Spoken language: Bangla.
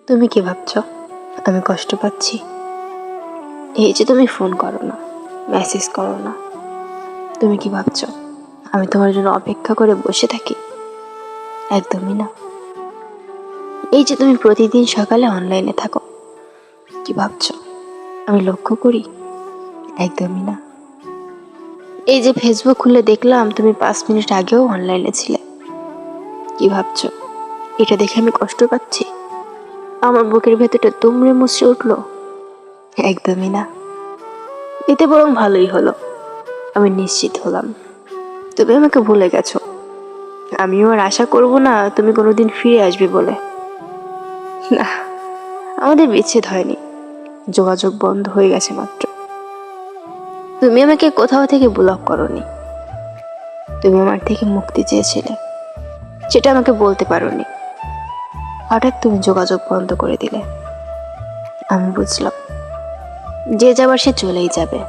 তুমি কি ভাবছো আমি কষ্ট পাচ্ছি? এই যে তুমি ফোন করো না, মেসেজ করো না, তুমি কি ভাবছো আমি তোমার জন্য অপেক্ষা করে বসে থাকি? একদমই না। এই যে তুমি প্রতিদিন সকালে অনলাইনে থাকো, কি ভাবছো আমি লক্ষ্য করি? একদমই না। এই যে ফেসবুক খুলে দেখলাম তুমি 5 মিনিট আগেও অনলাইনে ছিলে, কি ভাবছো এটা দেখে আমি কষ্ট পাচ্ছি? আমার বুকের ভেতরটা দুমড়ে মুচড়ে উঠলো? একদমই না। এতে বরং ভালোই হলো, আমি নিশ্চিত হলাম তুমি আমাকে ভুলে গেছো। আমিও আর আশা করব না তুমি কোনোদিন ফিরে আসবে বলে। না, আমাদের বিচ্ছেদ হয়নি, যোগাযোগ বন্ধ হয়ে গেছে মাত্র। তুমি আমাকে কোথাও থেকে ব্লক করোনি, তুমি আমার থেকে মুক্তি চেয়েছিলে, সেটা আমাকে বলতে পারোনি। হঠাৎ তুমি যোগাযোগ বন্ধ করে দিলে। আমি বুঝলাম যে যাবার সে চলেই যাবে।